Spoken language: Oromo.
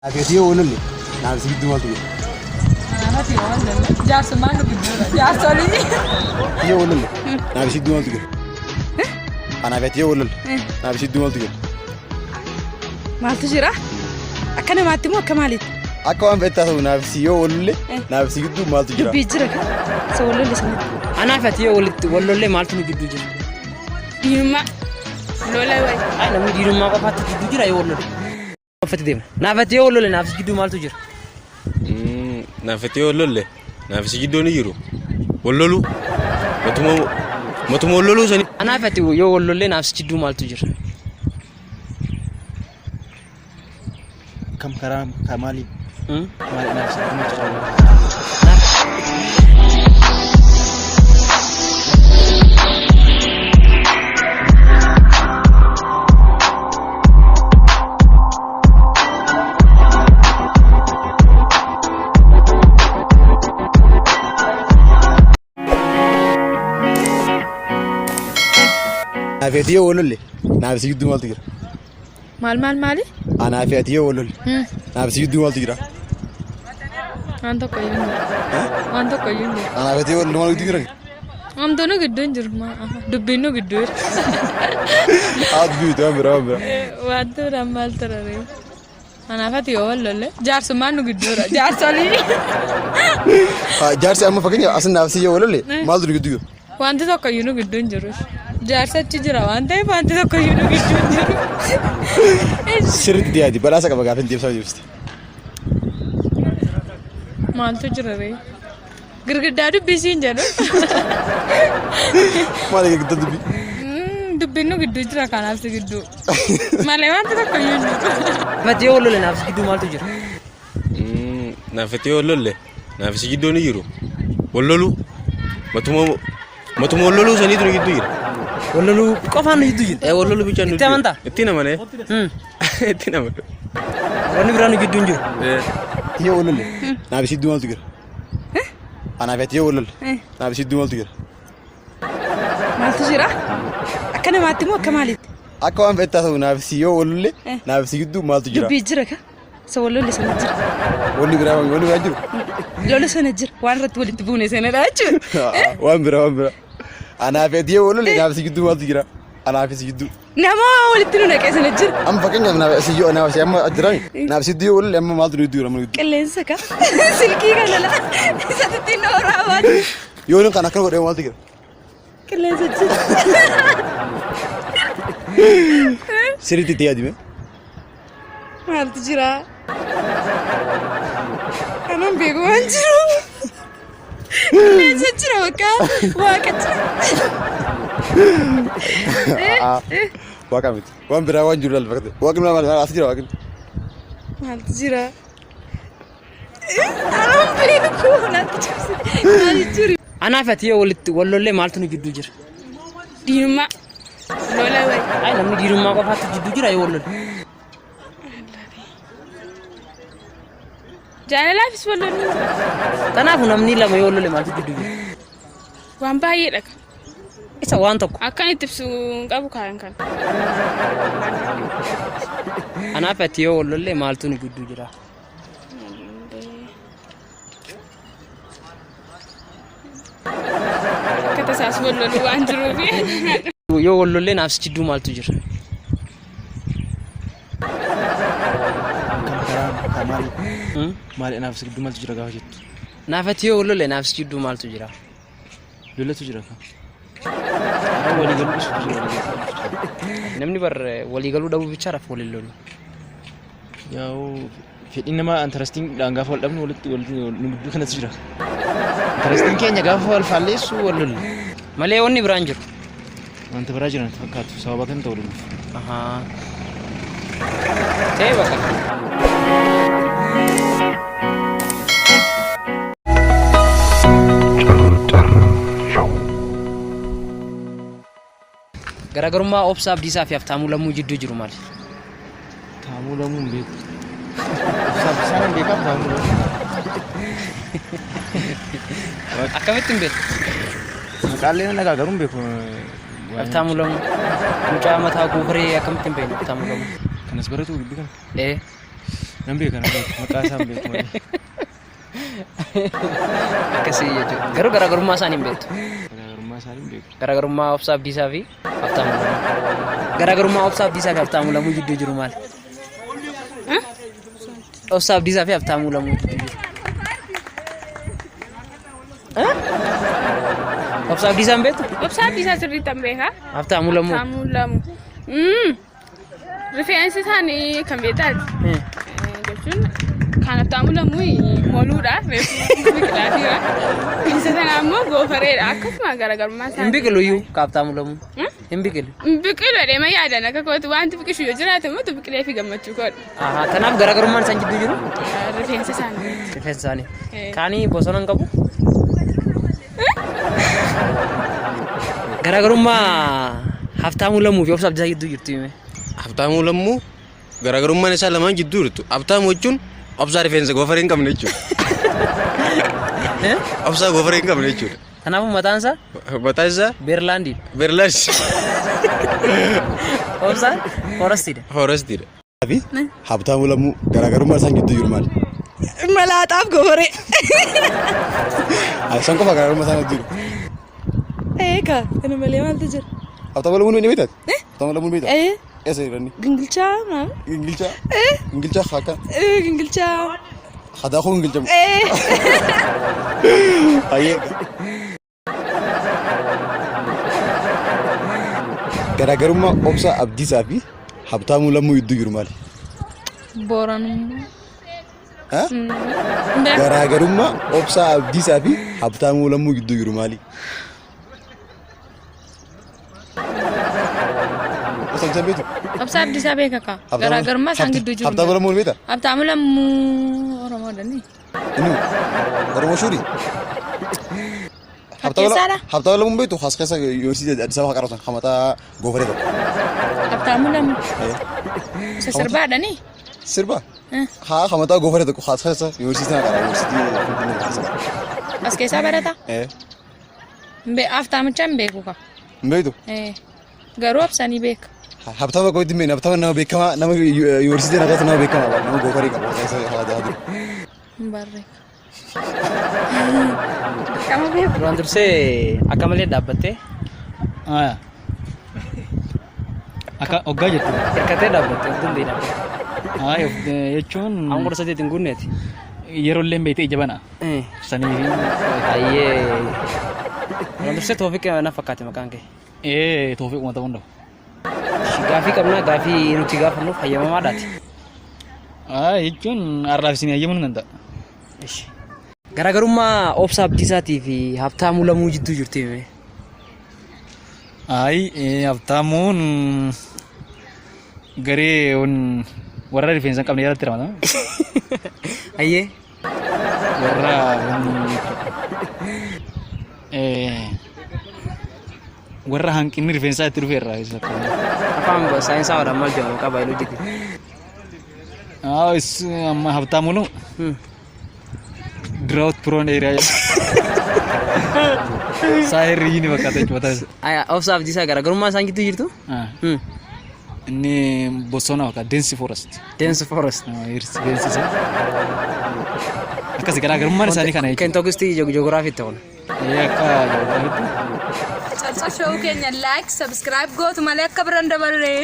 Gaafiilee Afaan naamsi gidduu maaltu jira? Jaarsummaan jaarsolii. Yoo walolle naamsi gidduu maaltu jira? Anaafati yoo walolle naamsi gidduu maaltu jira? Maaltu jira? Akka namaatti moo akka maaliitti? Akka waan beektaa ta'u naamsi yoo walolle naamsi gidduu maaltu jira? Dubbii jira kan isa walolle sanatti. Anaafati yoo walolle maaltu nu gidduu jira? Diinummaa lola wayi. Ay namni diinummaa qofaatti gidduu jira yoo walolle. Naafati deema. Naafati yoo walolle naafsi gidduu maaltu jira? Naafati yoo walolle naafsi gidduu ni jiru. Walolu matuma walolu sani. Anaafati yoo walolle naafsi gidduu maaltu jira? Kam karaa maalii? Maalii naafsi gidduu maaltu jira? Anaafati yoo walolle naafsi gidduu maaltu jira? Maali? Anaafati yoo walolle naafsi gidduu maaltu jira? Waan tokko iyyuu. Anaafati yoo walolle maal gidduu jira? Amtoonni gidduu hin jiru. Dubbiin nu gidduu jira. Dubbii waan biraa. Wanti biraan maal tararee? Anaafati yoo walolle jaarsummaan nu gidduu jira. Jaarsolii. Jaarsi amma fakkeenya as naafsi yoo walolle maaltu nu gidduu jira? Wanti tokko iyyuu nu gidduu hin jiru. Jaarsachi jira waan ta'eef wanti tokko iyyuu nu gidduu hin jiru. Sirriitti dhiyaati badhaasa qaba gaafa hin deebisee jirti. Maaltu jira ree? Girgiddaa dubbisii hin jedhu. Maali girgiddaa dubbii? Dubbiin nu gidduu jira kanaaf si gidduu. Malee wanti tokko iyyuu hin jiru. Naafati yoo walolle naafsi gidduu maaltu jira? Naafati yoo walolle naafsi gidduu ni jiru. Walolu matuma walolu saniitu ni gidduu jira. Walolu qofaan gidduu jira. Walolu bicha nuti. Itti amantaa? Itti namane. Itti namane. Wanni biraan gidduu jiru. Yoo walolle naafsi gidduu maaltu jira? Anaafati yoo walolle naafsi gidduu maaltu jira? Maaltu jira? Akka namaatti moo akka maaliitti? Akka waan beektaa ta'u naafsi yoo walolle naafsi gidduu maaltu jira? Dubbii jira kan isa walolle sana jira. Wanni biraa jiru? Lola sana jira waan irratti walitti buune sanadha jechuudha. Waan biraa. Anaafati yoo walolle naafsi gidduu maaltu jira? Anaafisi gidduu. Nama walitti nu naqee sana jira. Amma fakkeenyaaf naafsi yoo naafsi amma jirani naafsi gidduu yoo walolle amma maaltu nu gidduu jira? Qilleensa kan silkii kana la isa ittiin nooraa waan. Yoo inni kan akkana godhee maaltu jira? Qilleensa jira. Sirriitti itti yaadime? Maaltu jira? Kanan beeku waan jiru. Qilleensa jira bakka waaqa jira. Waaqa miti. Waan biraa waan jiru laala fakkate. Waaqni maal as jira waaqni? Maaltu jira? Kanan beeku naatti cabse. Maal jiru? Anaafati yoo walolle maaltu nu gidduu jira? Diinummaa lola wayi. Ay namni diinummaa qofaatti gidduu jira yoo walolle. Jaalalaafis walolle. Kanaafuu namni lama yoo walolle maaltu gidduu jira? Waan baay'eedha kan. Isa waan tokko. Akkan itti ibsu qabu kan. Anaafati yoo walolle maaltu nu gidduu jira? Akka tasaas walolle waan jiruufi. Yoo walolle naafsi gidduu maaltu jira? Maali naafsi gidduu maaltu jira gaafa jettu? Naafati yoo walolle naafsi gidduu maaltu jira? Lolatu jira kan. Namni bar waliigaluu dhabuu bicha raaf waliin lolu. Yaa'u fedhiin namaa antarastiin gaafa wal dhabnu walitti nu gidduu kanatti jira. Antarastiin keenya gaafa wal faalleessu wal lolle. Malee wanni biraan jiru. Wanta biraa jiran fakkaatu sababa kan ta'u dhufu. Ta'e bakka. Garaagarummaa Obsaa Abdiisaa fi Habtamu Lamu jidduu jiru maali? Habtamu Lamu hin beeku. Obsaa Abdiisaa hin beeku Habtamu Lamu. Akkamitti hin beeku? Maqaalee na garuu hin beeku. Habtamu Lamu mucaa mataa guufaree akkamitti hin beeku Habtamu Lamu? Kanas baratu gibbi kan. Nan beeka maqaa isaan beeku. Akkasii jechuudha. Garuu garaagarummaa isaanii hin beektu. Garaagarummaa isaanii hin beeku. Garaagarummaa Obsaa Abdiisaa fi Habtamu Lamuu. Garaagarummaa Obsaa Abdiisaa fi Habtamu Lamuu jidduu jiru maali? Obsaa Abdiisaa fi Habtamu Lamuu jidduu jiru. Obsaa Abdiisaa hin beektu? Obsaa Abdiisaa sirriitti hin beekaa. Habtamu Lamuu. Habtamu Lamu. Rifeensi isaanii kan beektaati. Jechuun kan Habtamu Lamuu moluudha. Reeffi biqilaatiidha. Isa sana ammoo goofareedha. Akkasuma garaagarummaa isaanii. Hin biqilu iyyuu ka Habtamu Lamuu. Hin biqilu. Hin biqilu deema yaadan akka kootu wanti biqishu yoo jiraate immoo tu biqilee fi gammachuu koodha. Kanaaf garaagarummaan isaan jidduu jiru? Rifeensa isaanii. Rifeensa isaanii. Kaanii bosona hin qabu? Garaagarummaa Habtamu Lamuu fi Obsaa Abdiisaa jidduu jirtu hime. Habtamu Lamu garaagarummaan isaa lamaan jidduu jirtu. Habtamu jechuun obsaa rifeensa goofaree hin qabne jechuudha. Obsaa goofaree hin qabne jechuudha. Kanaafuu mataan isaa? Mataan isaa? Beerlaandiidha. Beerlaandii. Obsaan Foorestiidha. Foorestiidha. Fi Habtamu Lamu garaagarummaa isaan gidduu jiru maali? Malaaxaaf goofaree. Isaan qofa garaagarummaa isaan gidduu jiru. Eegaa kana malee maaltu jira? Habtamu Lamu ni beektaa? Habtamu Lamu ni beektaa? Eessa jirani? Gingilchaa maal? Gingilchaa? Gingilchaa haka? Gingilchaa. Hadaa koo gingilchamu. Ayyee. Garaagarummaa Obsaa Abdiisaa fi Habtamu Lamuu gidduu jiru maali? Booranummaa. Garaagarummaa Obsaa Abdiisaa fi Habtamu Lamuu gidduu jiru maali? Obsaa Abdiisaa beeka ka. Garaagarummaa isaan gidduu jiru. Habtamu Lamuu beektaa? Habtamu Lamuu Oromoodhani. Inni Oromoo shuuri. Habtamu Lamuu beektu haas keessa yuunivarsiitii Addis Ababa qaratan hamataa goofaree tokko. Habtamu Lamuu. Isa sirbaadhani. Sirba? Haa hamataa goofaree tokko haas keessa yuunivarsiitii na qara yuunivarsiitii. As keessaa barata? Habtamucha hin beeku ka. Hin beektu? Garuu obsanii beeka. Habtamu bakka itti beekna Habtamu nama beekamaa nama yuunivarsiitii na qara nama beekamaa nama goofaree qabu haas keessa hadaa jiru. Barreeka. Duraan dursee akka malee dhaabbattee? Akka hoggaa jettu. Hirkatee dhaabbattee of danda'e dhaabbatte. Jechuun Aangoo saddeet hin guunneeti. yeroo illee beekte ija bana. Sanii Ayyee. Duraan dursee Toofiq na fakkaate maqaan kee. Toofiq uummata hundaa'u. Gaafii qabnaa gaafii nuti gaafannuuf hayyamamaadhaati. Jechuun har'aaf isin hayyamuun hin danda'a. Garaagarummaa Obsaa Abdiisaatii fi Habtamu Lamuu jidduu jirti hime. Habtamuun garee warra rifeensa hin qabne jalatti ramada. Ayyee. Warra warra hanqinni rifeensaa itti dhufeerra. Afaan saayinsaa wadhaan maal jedhamu qaba iluu amma Habtamu Lamu drought prone area. Saya ini bakal coba. Obsaa Abdiisaa garaagarummaa isaan gidduu jirtu? Ini bosona bakal dense forest. Dense forest. Dense sih. Kasih garaagarummaa isaanii kana jechuudha. Kentokisti ji'oogiraafii ta'uun. Akka ji'oogiraafii. Cabsa show keenya like subscribe gootu malee akka biraan dabarre.